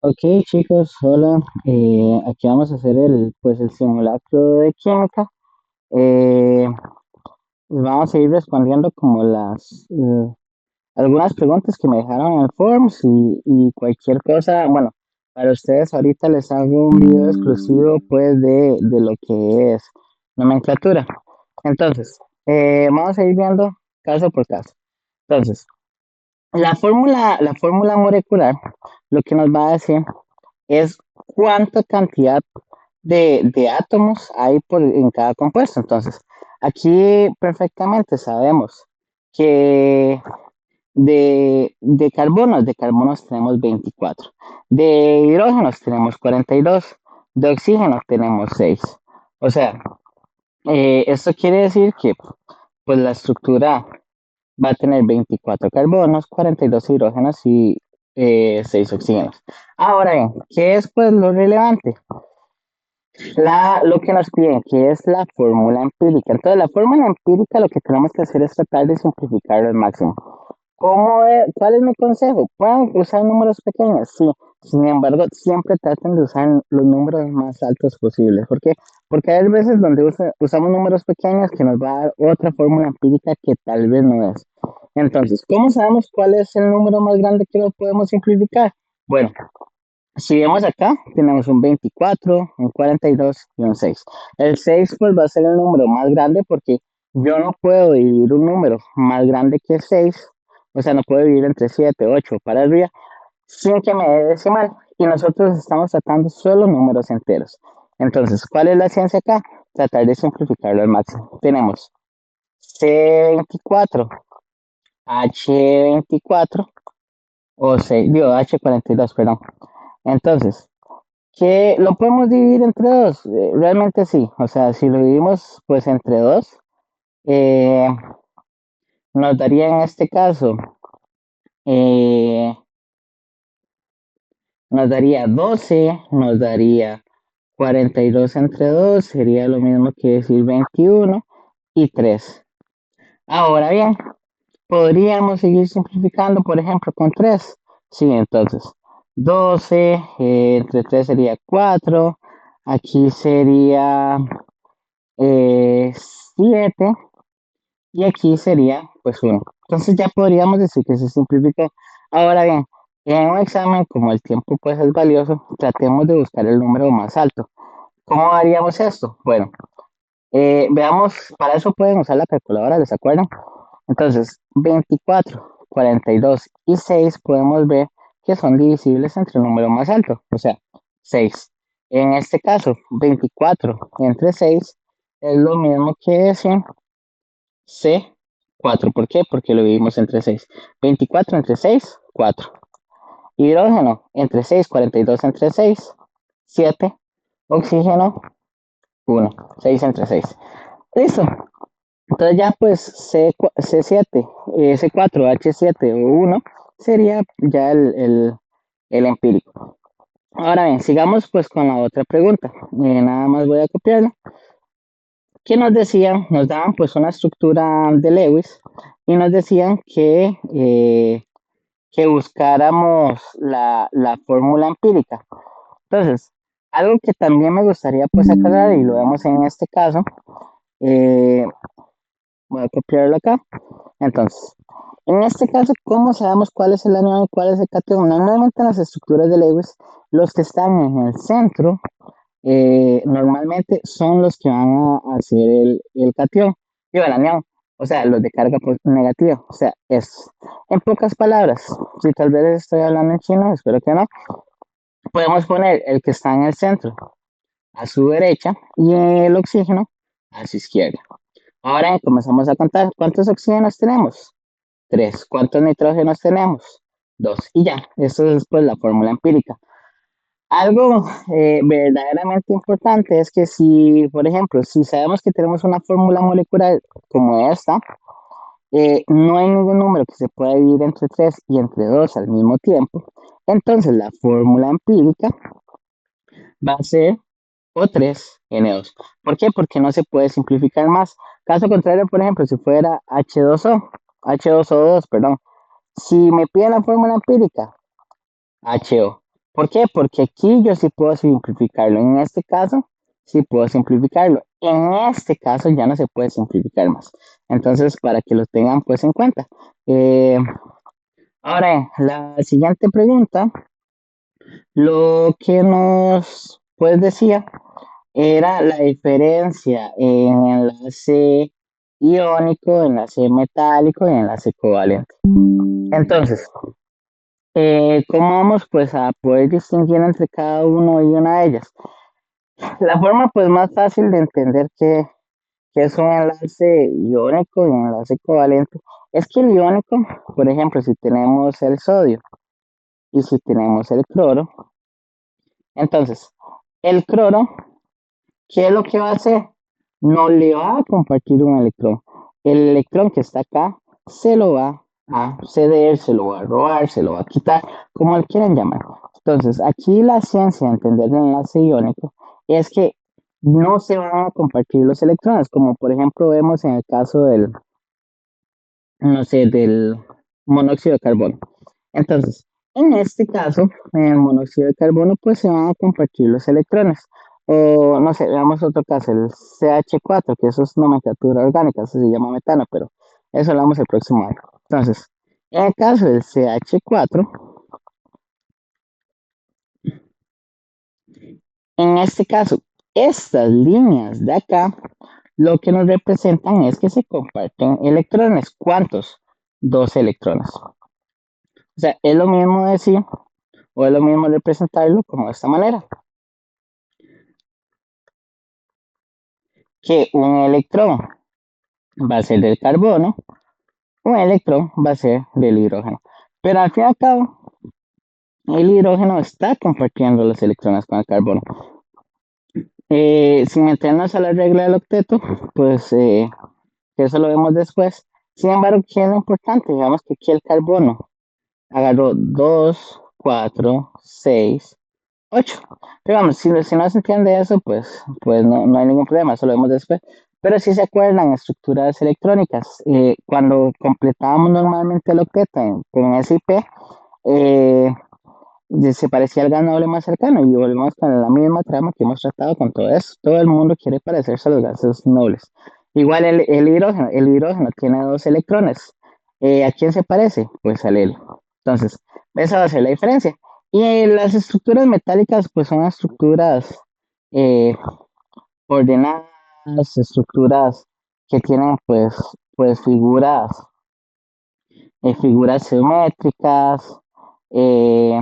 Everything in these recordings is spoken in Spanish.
Ok, chicos, hola. Aquí vamos a hacer el simulacro de química. Eh, Vamos a ir respondiendo como algunas preguntas que me dejaron en el Forms y cualquier cosa. Bueno, para ustedes ahorita les hago un video exclusivo pues de lo que es nomenclatura. Entonces, vamos a ir viendo caso por caso. Entonces, la fórmula molecular lo que nos va a decir es cuánta cantidad de átomos hay en cada compuesto. Entonces, aquí perfectamente sabemos que de carbonos tenemos 24, de hidrógenos tenemos 42, de oxígeno tenemos 6. O sea, esto quiere decir que pues, la estructura va a tener 24 carbonos, 42 hidrógenos y 6 oxígenos. Ahora bien, ¿qué es pues lo relevante? Lo que nos piden, que es la fórmula empírica. Entonces, la fórmula empírica lo que tenemos que hacer es tratar de simplificarlo al máximo. ¿Cuál es mi consejo? Pueden usar números pequeños, sí. Sin embargo, siempre traten de usar los números más altos posibles. ¿Por qué? Porque hay veces donde usamos números pequeños que nos va a dar otra fórmula empírica que tal vez no es. Entonces, ¿cómo sabemos cuál es el número más grande que lo podemos simplificar? Bueno, si vemos acá, tenemos un 24, un 42 y un 6. El 6 pues va a ser el número más grande porque yo no puedo dividir un número más grande que 6, o sea, no puedo dividir entre 7, 8 para arriba, sin que me dé decimal. Y nosotros estamos tratando solo números enteros. Entonces, ¿cuál es la ciencia acá? Tratar de simplificarlo al máximo. Tenemos C24, H24, o 6, digo, H42, perdón. Entonces, que lo podemos dividir entre dos, realmente sí, o sea, si lo dividimos pues entre dos, eh, nos daría en este caso, eh, nos daría 12, nos daría 42 entre 2 sería lo mismo que decir 21 y 3. Ahora bien, podríamos seguir simplificando, por ejemplo, con 3. Sí, entonces, 12 entre 3 sería 4, aquí sería 7 y aquí sería pues 1. Entonces ya podríamos decir que se simplificó. Ahora bien, en un examen, como el tiempo pues es valioso, tratemos de buscar el número más alto. ¿Cómo haríamos esto? Bueno, veamos, para eso pueden usar la calculadora, ¿les acuerdan? Entonces, 24, 42 y 6 podemos ver que son divisibles entre el número más alto, o sea, 6. En este caso, 24 entre 6 es lo mismo que decir C4. ¿Por qué? Porque lo dividimos entre 6. 24 entre 6, 4. Hidrógeno entre 6, 42 entre 6, 7. Oxígeno, 1. 6 entre 6. Listo. Entonces ya pues C7, C4, H7 o 1 sería ya el empírico. Ahora bien, sigamos pues con la otra pregunta. Nada más voy a copiarla. ¿Qué nos decían? Nos daban pues una estructura de Lewis y nos decían que buscáramos la fórmula empírica. Entonces, algo que también me gustaría pues aclarar y lo vemos en este caso, eh, voy a copiarlo acá. Entonces, en este caso, ¿cómo sabemos cuál es el anión y cuál es el catión? Normalmente en las estructuras de Lewis, los que están en el centro normalmente son los que van a hacer el catión y el anión, o sea, los de carga negativa, o sea, es, en pocas palabras, si tal vez estoy hablando en chino, espero que no, podemos poner el que está en el centro a su derecha y el oxígeno a su izquierda. Ahora comenzamos a contar cuántos oxígenos tenemos. 3. ¿Cuántos nitrógenos tenemos? 2. Y ya, eso es pues la fórmula empírica. Algo verdaderamente importante es que si, por ejemplo, si sabemos que tenemos una fórmula molecular como esta, no hay ningún número que se pueda dividir entre 3 y entre 2 al mismo tiempo, entonces la fórmula empírica va a ser O3N2. ¿Por qué? Porque no se puede simplificar más. Caso contrario, por ejemplo, si fuera H2O, perdón. Si me piden la fórmula empírica, HO. ¿Por qué? Porque aquí yo sí puedo simplificarlo. En este caso, sí puedo simplificarlo. En este caso ya no se puede simplificar más. Entonces, para que lo tengan pues en cuenta. Eh, Ahora, la siguiente pregunta, lo que nos pues decía era la diferencia en enlace iónico, enlace metálico y enlace covalente. Entonces, ¿cómo vamos pues a poder distinguir entre cada uno y una de ellas? La forma pues más fácil de entender que es un enlace iónico y un enlace covalente es que el iónico, por ejemplo, si tenemos el sodio y si tenemos el cloro, entonces el cloro, ¿qué es lo que va a hacer? No le va a compartir un electrón. El electrón que está acá se lo va a ceder, se lo va a robar, se lo va a quitar, como le quieran llamar. Entonces, aquí la ciencia de entender el enlace iónico es que no se van a compartir los electrones, como por ejemplo vemos en el caso del, no sé, del monóxido de carbono. Entonces, en este caso, en el monóxido de carbono, pues se van a compartir los electrones. O, no sé, veamos otro caso, el CH4, que eso es nomenclatura orgánica, eso se llama metano, pero eso hablamos el próximo año. Entonces, en el caso del CH4, en este caso, estas líneas de acá, lo que nos representan es que se comparten electrones. ¿Cuántos? Dos electrones. O sea, es lo mismo decir, o es lo mismo representarlo como de esta manera, que un electrón va a ser del carbono, un electrón va a ser del hidrógeno. Pero al fin y al cabo, el hidrógeno está compartiendo los electrones con el carbono. Sin meternos a la regla del octeto, pues que eso lo vemos después. Sin embargo, ¿qué es lo importante? Digamos que aquí el carbono agarró 2, 4, 6, 8. Pero vamos, si no se entiende eso, pues no hay ningún problema, eso lo vemos después. Pero si se acuerdan, estructuras electrónicas, cuando completábamos normalmente el octeto con SIP, eh, se parecía al gas noble más cercano y volvemos con la misma trama que hemos tratado con todo eso. Todo el mundo quiere parecerse a los gases nobles. Igual el hidrógeno tiene dos electrones. ¿A quién se parece? Pues al helio. Entonces, esa va a ser la diferencia. Y las estructuras metálicas, pues son estructuras eh, ordenadas, estructuras que tienen pues figuras geométricas, eh,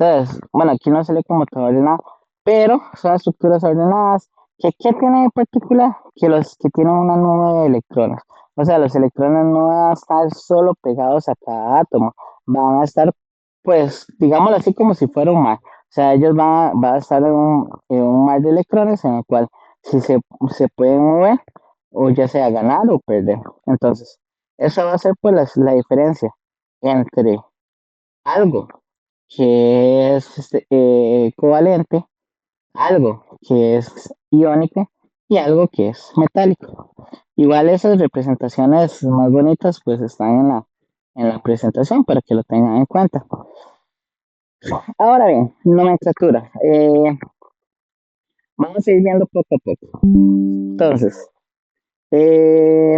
entonces, bueno, aquí no se lee como todo ordenado, pero son estructuras ordenadas. ¿Qué tienen en particular? Que los que tienen una nube de electrones. O sea, los electrones no van a estar solo pegados a cada átomo, van a estar, pues, digámoslo así, como si fuera un mar. O sea, ellos van a estar en un mar de electrones en el cual si se pueden mover, o ya sea ganar o perder. Entonces, eso va a ser pues la diferencia entre algo que es covalente, algo que es iónico y algo que es metálico. Igual esas representaciones más bonitas pues están en la presentación para que lo tengan en cuenta. Ahora bien, nomenclatura. Vamos a ir viendo poco a poco. Entonces, eh,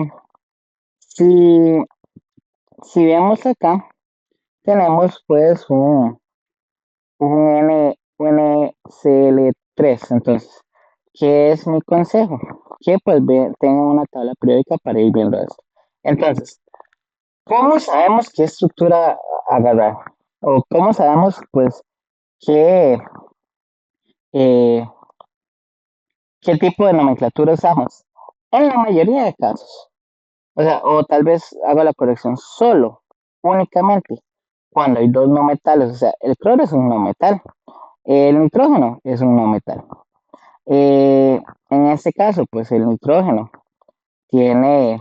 si, si vemos acá, tenemos pues un NCl3. Entonces, ¿qué es mi consejo? Que pues tengan una tabla periódica para ir viendo esto. Entonces, ¿cómo sabemos qué estructura agarrar? ¿O cómo sabemos pues qué, eh, qué tipo de nomenclatura usamos? En la mayoría de casos. O sea, o tal vez hago la corrección solo, únicamente, cuando hay dos no metales. O sea, el cloro es un no metal, el nitrógeno es un no metal. Eh, en este caso, pues el nitrógeno tiene,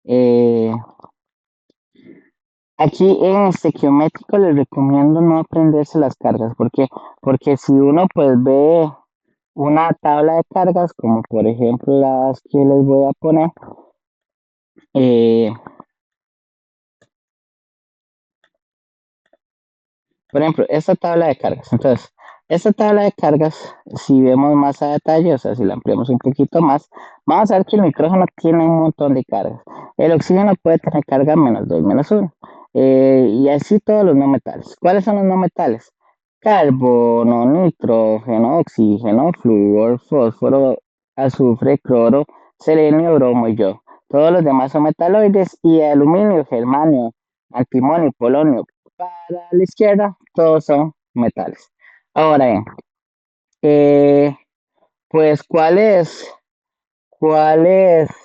eh, aquí en estequiométrico les recomiendo no aprenderse las cargas, porque si uno pues ve una tabla de cargas, como por ejemplo las que les voy a poner, eh, Por ejemplo, esta tabla de cargas. Entonces, esta tabla de cargas, si vemos más a detalle, o sea, si la ampliamos un poquito más, vamos a ver que el nitrógeno tiene un montón de cargas. El oxígeno puede tener carga -2, -1. Y así todos los no metales. ¿Cuáles son los no metales? Carbono, nitrógeno, oxígeno, flúor, fósforo, azufre, cloro, selenio, bromo y yodo. Todos los demás son metaloides y aluminio, germanio, antimonio, polonio. Para la izquierda, todos son metales. Ahora bien, eh, pues ¿cuáles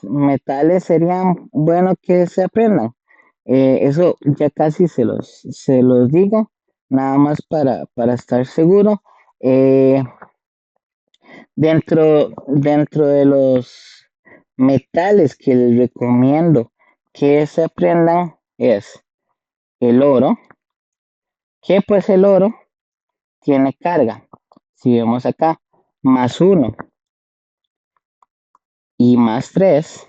metales serían bueno que se aprendan? Eso ya casi se los digo, nada más para estar seguro. Eh, dentro de los metales que les recomiendo que se aprendan es el oro, que pues el oro tiene carga. Si vemos acá, +1 y +3.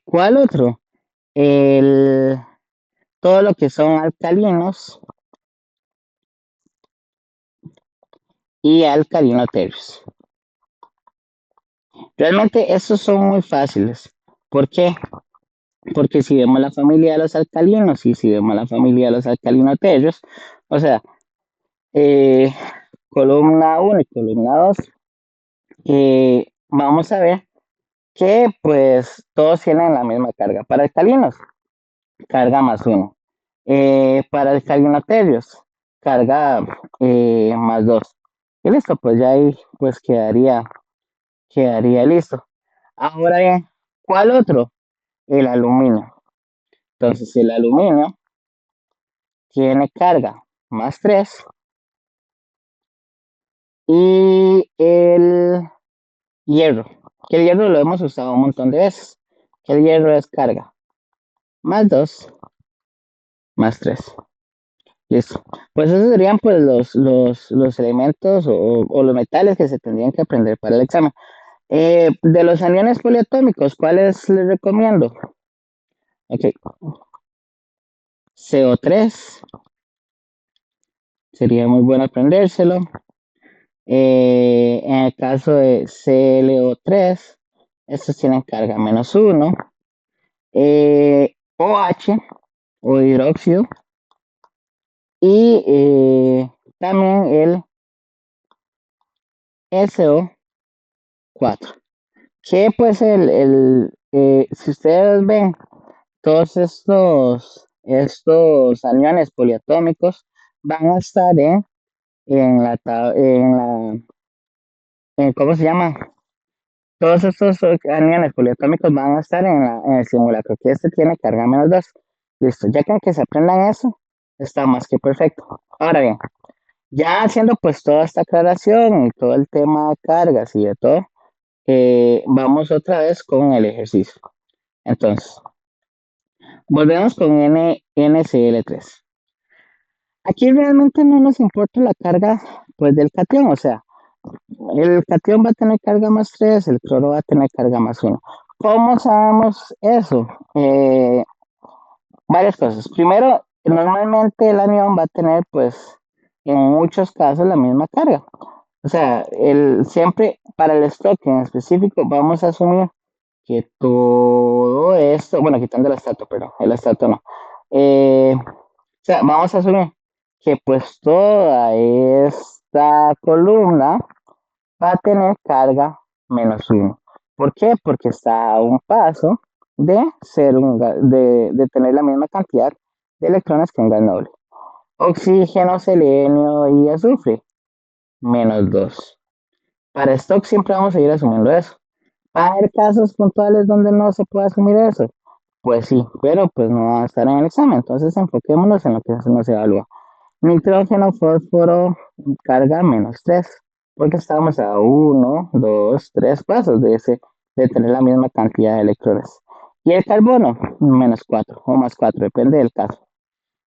¿Cuál otro? El, todo lo que son alcalinos y alcalinoterios. Realmente estos son muy fáciles. ¿Por qué? Porque si vemos la familia de los alcalinos y si vemos la familia de los alcalinoterios, o sea, eh, columna 1 y columna 2, vamos a ver que pues todos tienen la misma carga. Para alcalinos, carga +1. Para alcalinoterios, carga +2. Y listo, pues ya ahí pues quedaría listo. Ahora bien, ¿cuál otro? El aluminio. Entonces el aluminio tiene carga +3 y el hierro, que el hierro lo hemos usado un montón de veces, que el hierro es carga +2, +3. Listo. Pues esos serían pues los elementos o los metales que se tendrían que aprender para el examen. De los aniones poliatómicos, ¿cuáles les recomiendo? Ok, CO3, sería muy bueno aprendérselo. En el caso de ClO3, estos tienen carga -1. OH o hidróxido y también el SO4. Que pues si ustedes ven todos estos aniones poliatómicos van a estar ¿cómo se llama? Todos estos aniones poliatómicos van a estar en el simulacro, que este tiene carga -2. Listo, ya que se aprendan eso, está más que perfecto. Ahora bien, ya haciendo pues toda esta aclaración y todo el tema de cargas y de todo, vamos otra vez con el ejercicio. Entonces, volvemos con NCl3. Aquí realmente no nos importa la carga pues del cation, o sea, el cation va a tener carga +3, el cloro va a tener carga +1. ¿Cómo sabemos eso? Varias cosas. Primero, normalmente el anión va a tener pues en muchos casos la misma carga. O sea, siempre para el stock en específico vamos a asumir que todo esto, bueno, quitando el estato, pero el estato no. O sea, vamos a asumir que pues toda esta columna va a tener carga -1. ¿Por qué? Porque está a un paso de tener la misma cantidad de electrones que un gas noble. Oxígeno, selenio y azufre, -2. Para stock siempre vamos a ir asumiendo eso. ¿Va a haber casos puntuales donde no se puede asumir eso? Pues sí, pero pues no va a estar en el examen, entonces enfoquémonos en lo que se nos evalúa. Nitrógeno, fósforo, carga -3, porque estamos a 1, 2, 3 pasos de tener la misma cantidad de electrones. Y el carbono, -4 o +4, depende del caso.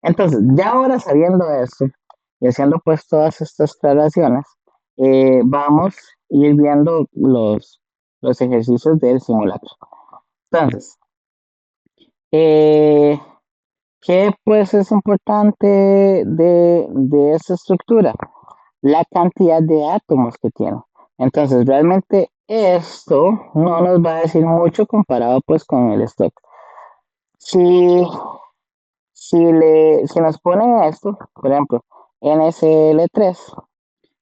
Entonces, ya ahora sabiendo esto y haciendo pues todas estas aclaraciones, vamos a ir viendo los ejercicios del simulacro. Entonces, eh, ¿Qué pues es importante de esta estructura? La cantidad de átomos que tiene. Entonces, realmente esto no nos va a decir mucho comparado pues con el stock. Si, si nos ponen esto, por ejemplo, NCl3,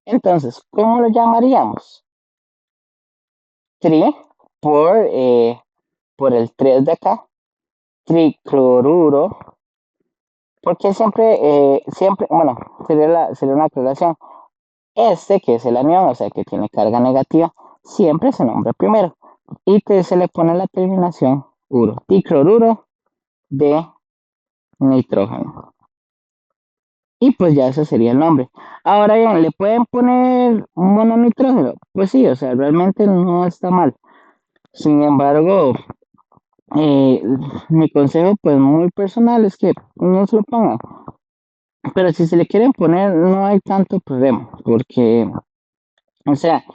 entonces, ¿cómo lo llamaríamos? Tri por el 3 de acá, tricloruro, porque siempre, bueno, sería una aclaración. Este, que es el anión, o sea, que tiene carga negativa, siempre se nombra primero. Y se le pone la terminación uro, dicloruro de nitrógeno. Y pues ya ese sería el nombre. Ahora bien, ¿le pueden poner mononitrógeno? Pues sí, o sea, realmente no está mal. Sin embargo, eh, mi consejo, pues muy personal, es que no se lo pongan. Pero si se le quieren poner, no hay tanto problema, porque, o sea,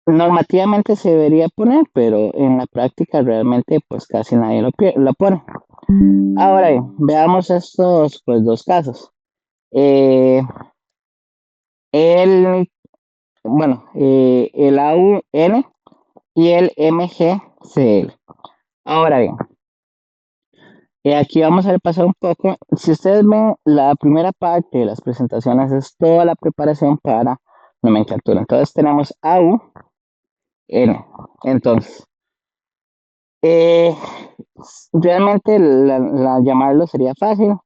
normativamente se debería poner, pero en la práctica realmente pues casi nadie lo pone. Ahora bien, veamos estos pues dos casos. Eh, el, el AUN y el MgCl. Ahora bien, aquí vamos a repasar un poco. Si ustedes ven, la primera parte de las presentaciones es toda la preparación para nomenclatura. Entonces tenemos AUN. Entonces, eh, realmente llamarlo sería fácil,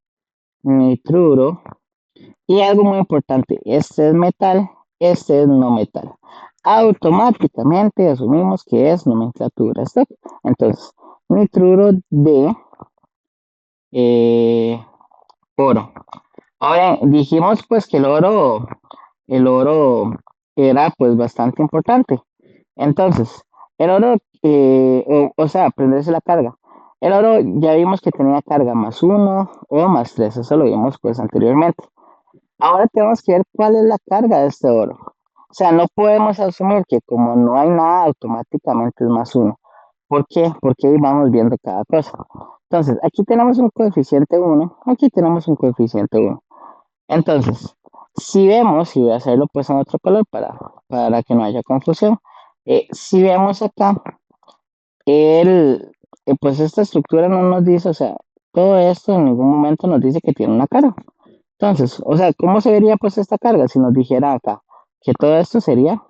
nitruro. Y algo muy importante, este es metal, este es no metal. Automáticamente asumimos que es nomenclatura stock. Entonces, nitruro de eh, oro. Ahora dijimos pues que el oro era pues bastante importante. Entonces, el oro, o sea, aprenderse la carga. El oro ya vimos que tenía carga +1 o +3, eso lo vimos pues anteriormente. Ahora tenemos que ver cuál es la carga de este oro. O sea, no podemos asumir que como no hay nada, automáticamente es +1. ¿Por qué? Porque ahí vamos viendo cada cosa. Entonces, aquí tenemos un coeficiente 1, aquí tenemos un coeficiente 1. Entonces, si vemos, y voy a hacerlo pues en otro color para que no haya confusión, si vemos acá, pues esta estructura no nos dice, o sea, todo esto en ningún momento nos dice que tiene una carga. Entonces, o sea, ¿cómo se vería pues esta carga si nos dijera acá que todo esto sería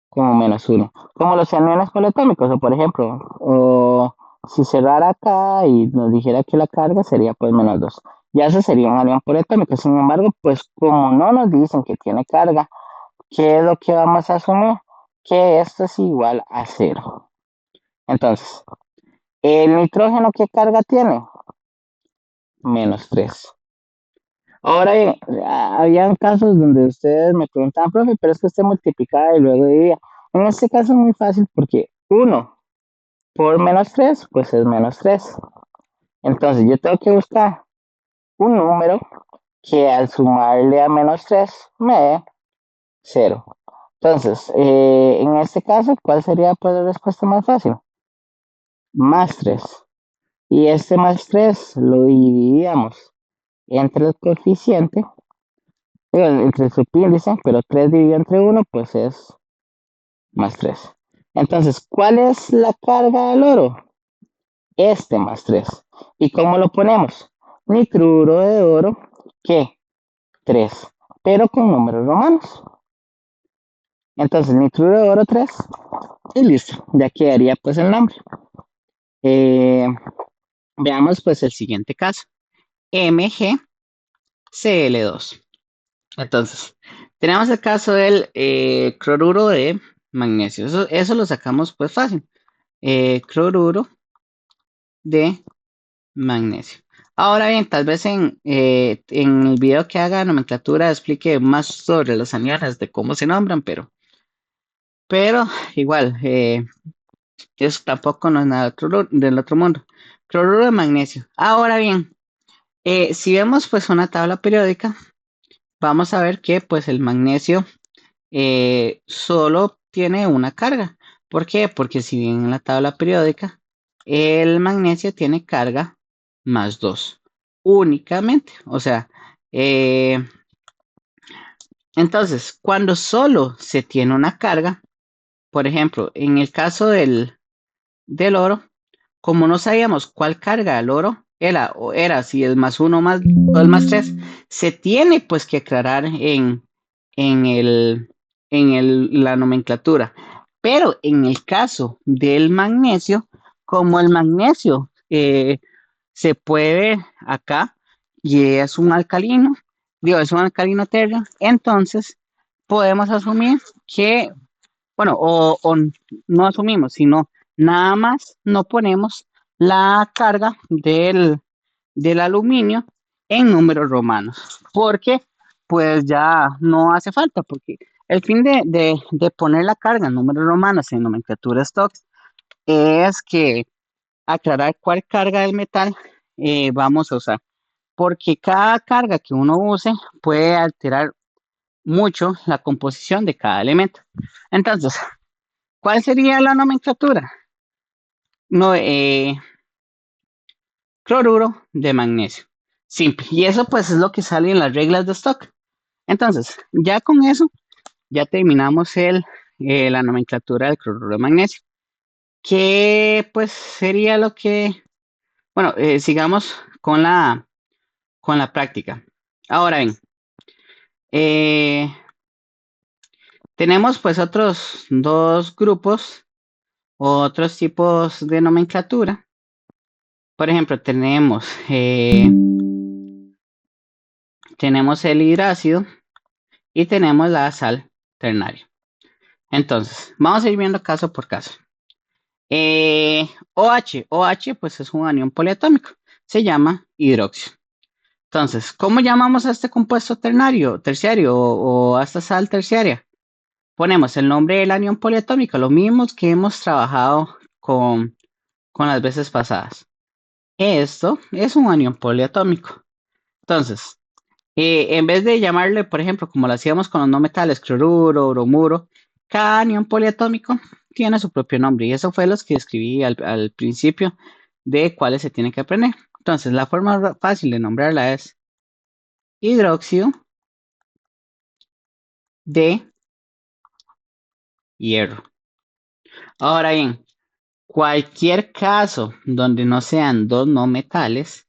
como -1? Como los aniones poliatómicos, o por ejemplo, o si cerrara acá y nos dijera que la carga sería pues -2. Ya ese sería un anión poliatómico. Sin embargo, pues como no nos dicen que tiene carga, ¿qué es lo que vamos a asumir? Que esto es igual a 0. Entonces, ¿el nitrógeno qué carga tiene? -3. Ahora bien, habían casos donde ustedes me preguntaban, profe, pero es que usted multiplicaba y luego dividía. En este caso es muy fácil porque 1 por -3, pues es -3. Entonces yo tengo que buscar un número que al sumarle a -3 me dé 0. Entonces, en este caso, ¿cuál sería pues la respuesta más fácil? +3. Y este +3 lo dividíamos entre el coeficiente, entre su índice, pero 3 dividido entre 1, pues es +3. Entonces, ¿cuál es la carga del oro? Este +3. ¿Y cómo lo ponemos? Nitruro de oro, ¿qué? 3, pero con números romanos. Entonces, nitruro de oro 3, y listo, ya quedaría pues el nombre. Eh, Veamos pues el siguiente caso, MgCl2. Entonces, tenemos el caso del cloruro de magnesio. Eso lo sacamos pues fácil. Cloruro de magnesio. Ahora bien, tal vez en el video que haga nomenclatura explique más sobre los aniones, de cómo se nombran, pero igual, eso tampoco no es nada del otro mundo. Cloruro de magnesio. Ahora bien, si vemos pues una tabla periódica, vamos a ver que pues el magnesio solo tiene una carga. ¿Por qué? Porque si bien en la tabla periódica el magnesio tiene carga +2. únicamente. O sea, eh, entonces, cuando solo se tiene una carga, por ejemplo, en el caso del oro, como no sabíamos cuál carga el oro era si el más uno más o el más tres, se tiene pues que aclarar en el, la nomenclatura. Pero en el caso del magnesio, como el magnesio se puede acá y es un alcalino, digo, es un alcalino tercio, entonces podemos asumir que, bueno, o no asumimos, sino nada más no ponemos la carga del aluminio en números romanos, porque pues ya no hace falta, porque el fin de poner la carga en números romanos en nomenclatura stocks es que aclarar cuál carga del metal vamos a usar, porque cada carga que uno use puede alterar mucho la composición de cada elemento. Entonces, ¿cuál sería la nomenclatura? No, cloruro de magnesio. Simple. Y eso pues es lo que sale en las reglas de stock. Entonces, ya con eso, ya terminamos la nomenclatura del cloruro de magnesio. ¿Qué pues sería lo que... Bueno, sigamos con la práctica. Ahora bien, eh, tenemos pues otros dos grupos, otros tipos de nomenclatura. Por ejemplo, tenemos el hidrácido y tenemos la sal ternaria. Entonces, vamos a ir viendo caso por caso. OH pues es un anión poliatómico, se llama hidróxido. Entonces, ¿cómo llamamos a este compuesto ternario, terciario o a esta sal terciaria? Ponemos el nombre del anión poliatómico, lo mismo que hemos trabajado con las veces pasadas. Esto es un anión poliatómico. Entonces, en vez de llamarle, por ejemplo, como lo hacíamos con los no metales, cloruro, bromuro, cada anión poliatómico tiene su propio nombre y eso fue los que escribí al principio de cuáles se tienen que aprender. Entonces, la forma fácil de nombrarla es hidróxido de hierro. Ahora bien, cualquier caso donde no sean dos no metales,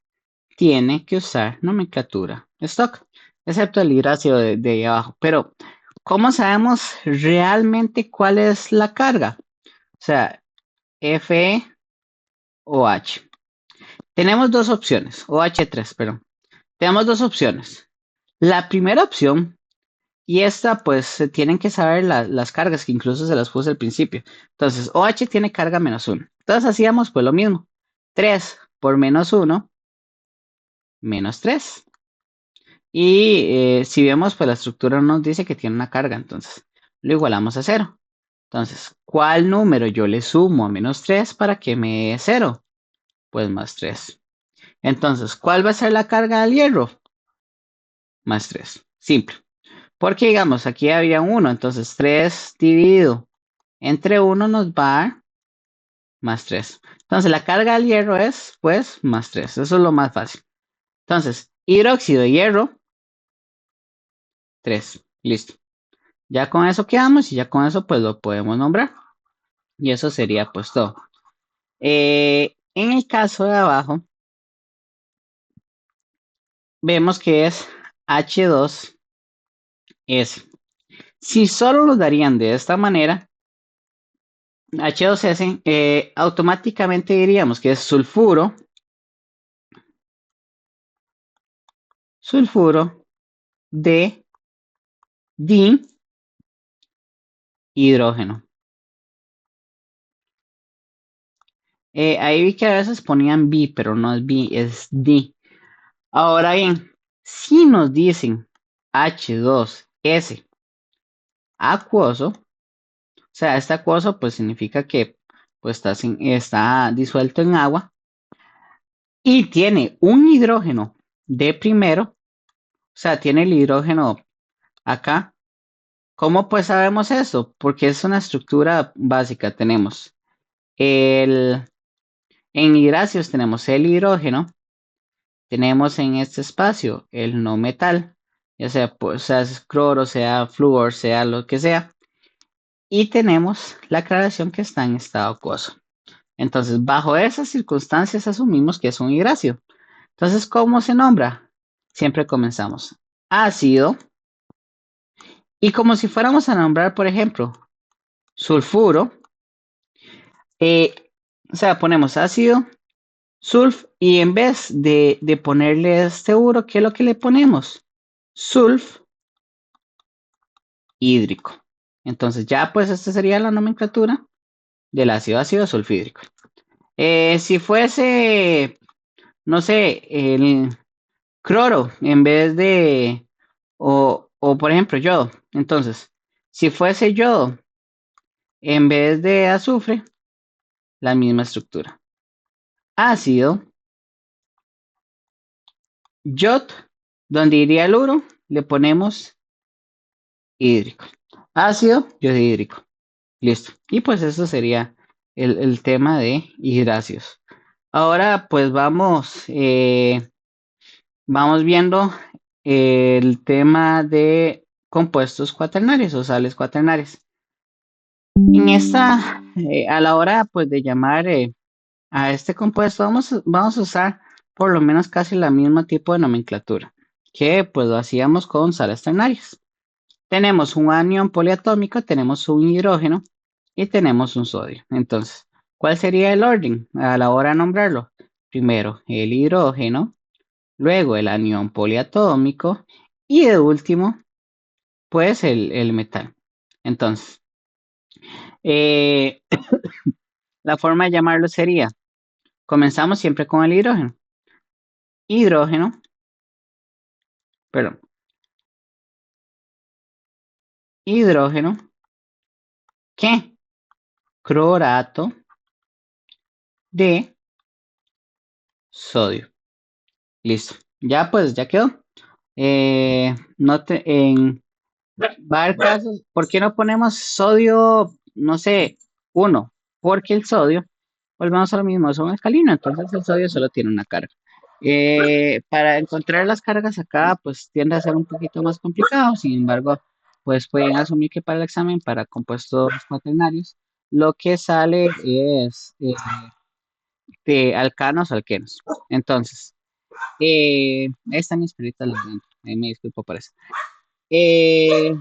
tiene que usar nomenclatura stock, excepto el hidrácido de ahí abajo. Pero, ¿cómo sabemos realmente cuál es la carga? O sea, Fe o H. Tenemos dos opciones, o H3, perdón. Tenemos dos opciones. La primera opción, y esta pues se tienen que saber las cargas, que incluso se las puse al principio. Entonces, OH tiene carga -1. Entonces hacíamos pues lo mismo. 3 por -1, -3. Y si vemos, pues la estructura nos dice que tiene una carga, entonces lo igualamos a 0. Entonces, ¿cuál número yo le sumo a -3 para que me dé 0? Pues +3. Entonces, ¿cuál va a ser la carga del hierro? +3. Simple. Porque digamos, aquí había 1, entonces 3 dividido entre 1 nos va a dar +3. Entonces, la carga del hierro es, pues, +3. Eso es lo más fácil. Entonces, hidróxido de hierro, 3. Listo. Ya con eso quedamos y ya con eso pues lo podemos nombrar. Y eso sería pues todo. En el caso de abajo, vemos que es H2S. Si solo lo darían de esta manera, H2S, automáticamente diríamos que es sulfuro de dihidrógeno. Ahí vi que a veces ponían bi, pero no es bi, es di. Ahora bien, si nos dicen H2S acuoso, o sea, este acuoso pues significa que pues está disuelto en agua y tiene un hidrógeno de primero, o sea, tiene el hidrógeno acá. ¿Cómo pues sabemos eso? Porque es una estructura básica. Tenemos en hidráceos tenemos el hidrógeno, tenemos en este espacio el no metal, ya sea, pues, sea cloro, sea flúor, sea lo que sea, y tenemos la aclaración que está en estado acuoso. Entonces, bajo esas circunstancias asumimos que es un hidrácido. Entonces, ¿cómo se nombra? Siempre comenzamos ácido y como si fuéramos a nombrar, por ejemplo, sulfuro, eh, o sea, ponemos ácido, sulf y en vez de ponerle este uro, ¿qué es lo que le ponemos? Sulf hídrico. Entonces, ya pues esta sería la nomenclatura del ácido sulfhídrico. Si fuese, no sé, el cloro en vez de, o por ejemplo, yodo. Entonces, si fuese yodo en vez de azufre, la misma estructura. Ácido, yod, donde iría el uro, le ponemos hídrico. Ácido, hídrico. Listo. Y pues eso sería el tema de hidráceos. Ahora pues vamos viendo el tema de compuestos cuaternarios o sales cuaternarias. En esta, a la hora pues de llamar a este compuesto, vamos a usar por lo menos casi la misma tipo de nomenclatura que pues lo hacíamos con sales ternarias. Tenemos un anión poliatómico, tenemos un hidrógeno y tenemos un sodio. Entonces, ¿cuál sería el orden a la hora de nombrarlo? Primero el hidrógeno, luego el anión poliatómico y de último, pues el metal. Entonces, eh, la forma de llamarlo sería, comenzamos siempre con el hidrógeno. Hidrógeno, perdón, hidrógeno, ¿qué? Clorato de sodio. Listo. Ya pues, ya quedó. En varios casos, ¿por qué no ponemos sodio, no sé, uno? Porque el sodio, volvemos a lo mismo, es un alcalino, entonces el sodio solo tiene una carga. Para encontrar las cargas acá, pues tiende a ser un poquito más complicado, sin embargo, pues pueden asumir que para el examen, para compuestos cuaternarios, lo que sale es de alcanos o alquenos. Entonces, ahí están mis peritas, me disculpo por eso. Eh,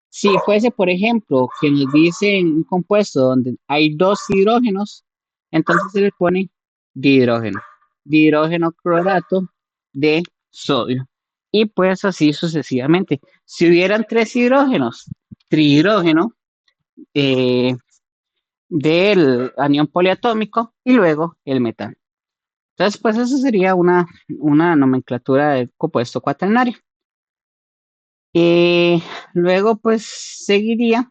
si fuese, por ejemplo, que nos dice un compuesto donde hay dos hidrógenos, entonces se le pone dihidrógeno, dihidrógeno clorato de sodio. Y pues así sucesivamente. Si hubieran tres hidrógenos, trihidrógeno eh, del anión poliatómico y luego el metal. Entonces, pues eso sería una nomenclatura de compuesto cuaternario. Luego, pues seguiría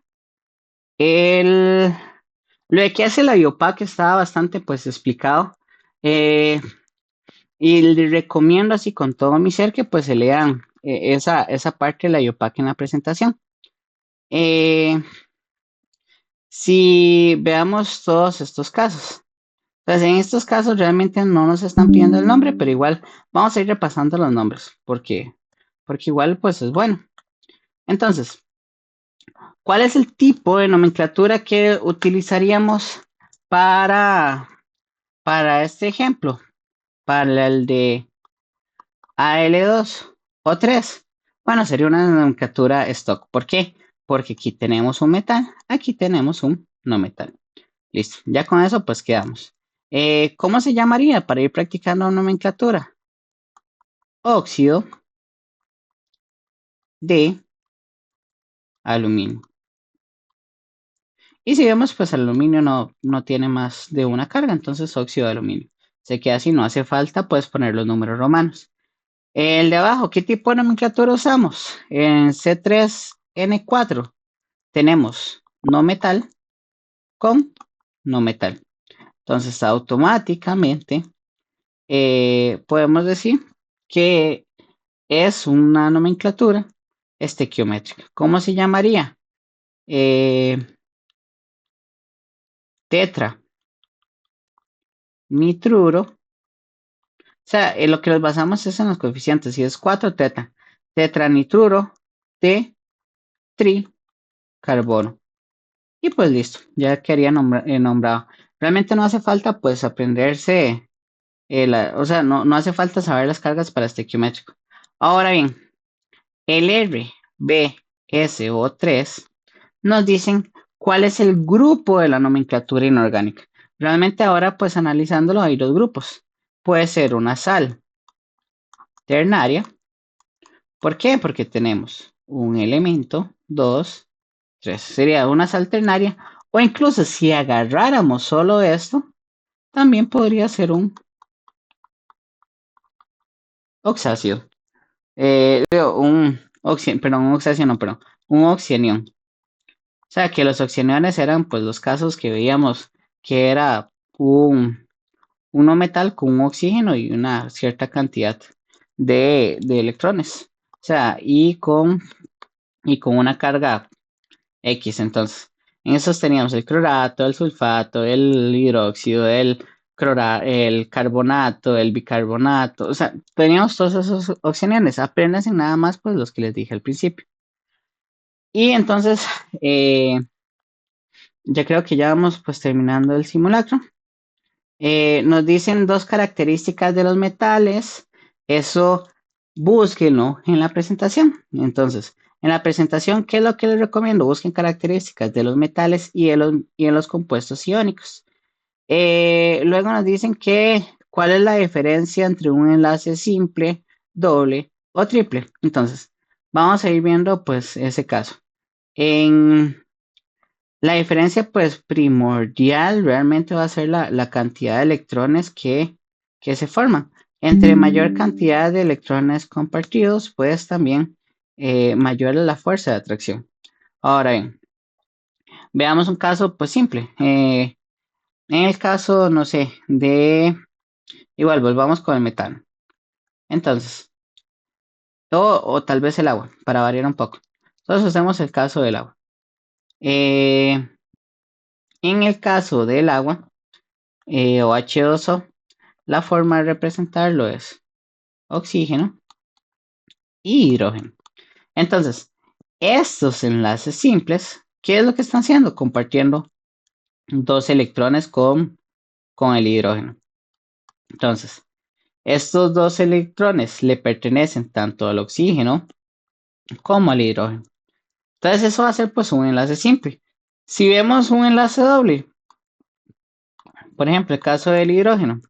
el, lo de que hace la IOPA, que estaba bastante pues explicado. eh, y les recomiendo así con todo mi ser que pues se lean esa parte de la IOPAC en la presentación. Eh, si veamos todos estos casos. Entonces, en estos casos realmente no nos están pidiendo el nombre, pero igual vamos a ir repasando los nombres, porque igual pues es bueno. Entonces, ¿cuál es el tipo de nomenclatura que utilizaríamos para, para este ejemplo? Para el de AL2 o 3. Bueno, sería una nomenclatura stock. ¿Por qué? Porque aquí tenemos un metal, aquí tenemos un no metal. Listo, ya con eso pues quedamos. ¿Cómo se llamaría para ir practicando nomenclatura? Óxido de aluminio. Y si vemos, pues el aluminio no tiene más de una carga, entonces óxido de aluminio. Se queda así, no hace falta, puedes poner los números romanos. El de abajo, ¿qué tipo de nomenclatura usamos? En C3N4 tenemos no metal con no metal. Entonces, automáticamente podemos decir que es una nomenclatura estequiométrica. ¿Cómo se llamaría? Eh, tetra nitruro sea, lo que nos basamos es en los coeficientes. Si es 4 teta, tetranitruro de tricarbono. Y pues listo, ya quedaría nombrado. Realmente no hace falta pues aprenderse, o sea, no hace falta saber las cargas para estequiométrico. Ahora bien, el R, B, S o 3 nos dicen cuál es el grupo de la nomenclatura inorgánica. Realmente ahora pues analizándolo hay dos grupos. Puede ser una sal ternaria. ¿Por qué? Porque tenemos un elemento, dos, tres. Sería una sal ternaria. O incluso si agarráramos solo esto, también podría ser un oxácido. Perdón, un oxácido no, perdón, un oxianión. O sea que los oxianiones eran pues los casos que veíamos que era un, uno metal con un oxígeno y una cierta cantidad de electrones. O sea, y con una carga X. Entonces, en esos teníamos el clorato, el sulfato, el hidróxido, el carbonato, el bicarbonato. O sea, teníamos todos esos oxígenos. Apenas en nada más, pues los que les dije al principio. Y entonces, ya creo que ya vamos pues terminando el simulacro. Nos dicen dos características de los metales. Eso búsquenlo en la presentación. Entonces, en la presentación, ¿qué es lo que les recomiendo? Busquen características de los metales y en los compuestos iónicos. Luego nos dicen cuál es la diferencia entre un enlace simple, doble o triple. Entonces, vamos a ir viendo pues ese caso. En la diferencia, pues, primordial realmente va a ser la cantidad de electrones que se forman. Entre mayor cantidad de electrones compartidos, pues también mayor es la fuerza de atracción. Ahora bien, veamos un caso, pues, simple. En el caso, no sé, igual, volvamos con el metano. Entonces, o tal vez el agua, para variar un poco. Entonces, hacemos el caso del agua. Eh, en el caso del agua, o H2O, la forma de representarlo es oxígeno y hidrógeno. Entonces, estos enlaces simples, ¿qué es lo que están haciendo? Compartiendo dos electrones con el hidrógeno. Entonces, estos dos electrones le pertenecen tanto al oxígeno como al hidrógeno. Entonces, eso va a ser pues un enlace simple. Si vemos un enlace doble, por ejemplo, el caso del hidrógeno,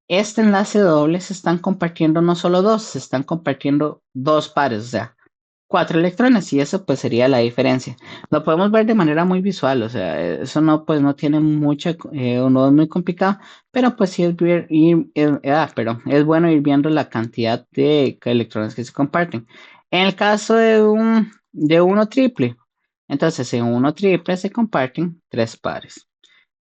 este enlace doble se están compartiendo no solo dos, se están compartiendo dos pares, o sea, cuatro electrones y eso pues sería la diferencia. Lo podemos ver de manera muy visual, o sea, eso no pues no tiene mucha, o no es muy complicado, pero pues sí es bueno ir viendo la cantidad de electrones que se comparten. En el caso de uno triple, entonces en uno triple se comparten tres pares.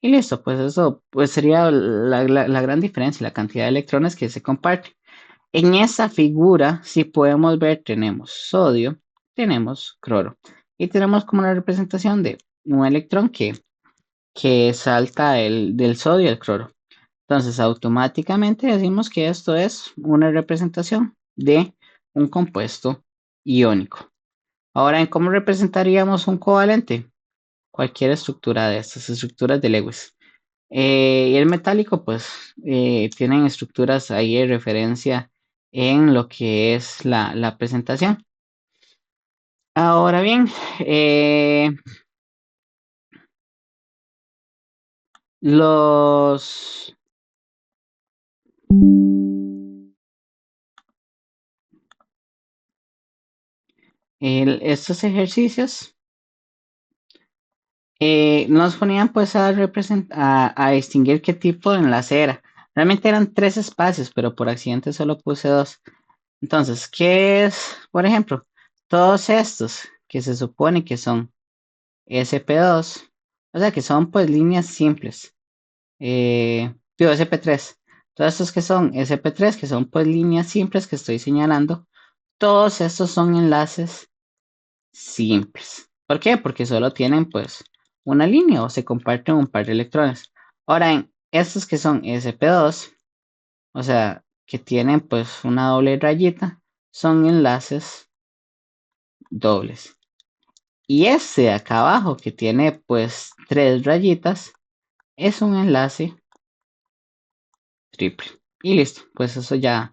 Y listo, pues eso pues sería la gran diferencia, la cantidad de electrones que se comparten. En esa figura, si podemos ver, tenemos sodio, tenemos cloro y tenemos como una representación de un electrón que salta del sodio al cloro. Entonces, automáticamente decimos que esto es una representación de un compuesto iónico. Ahora, ¿en cómo representaríamos un covalente? Cualquier estructura de estas estructuras de Lewis. Y el metálico, pues, tienen estructuras ahí de referencia en lo que es la presentación. Ahora bien, eh, los, estos ejercicios nos ponían pues a distinguir qué tipo de enlace era. Realmente eran tres espacios, pero por accidente solo puse dos. Entonces, ¿qué es, por ejemplo, todos estos que se supone que son SP2, o sea que son pues líneas simples. Digo SP3. Todos estos que son SP3, que son pues líneas simples que estoy señalando, todos estos son enlaces simples. ¿Por qué? Porque solo tienen pues una línea o se comparten un par de electrones. Ahora, en estos que son SP2, o sea, que tienen pues una doble rayita son enlaces dobles. Y este de acá abajo que tiene pues tres rayitas es un enlace triple. Y listo, pues eso ya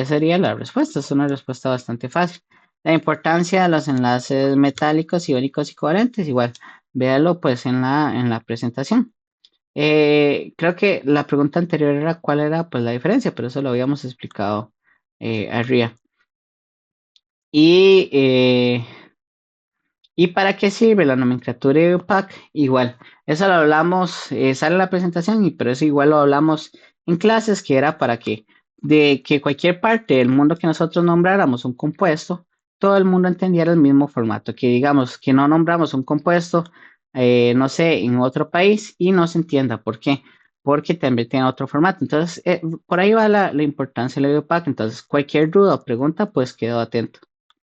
sería la respuesta. Es una respuesta bastante fácil. La importancia de los enlaces metálicos, iónicos y covalentes, igual, véalo pues en la presentación. Creo que la pregunta anterior era cuál era pues la diferencia, pero eso lo habíamos explicado arriba. Y ¿Y para qué sirve la nomenclatura EUPAC? Igual, eso lo hablamos, sale en la presentación, pero eso igual lo hablamos en clases, que era para que de que cualquier parte del mundo que nosotros nombráramos un compuesto, todo el mundo entendiera el mismo formato, que digamos que no nombramos un compuesto, no sé, en otro país y no se entienda por qué, porque también tiene otro formato. Entonces, por ahí va la importancia del EUPAC. Entonces, cualquier duda o pregunta, pues quedo atento.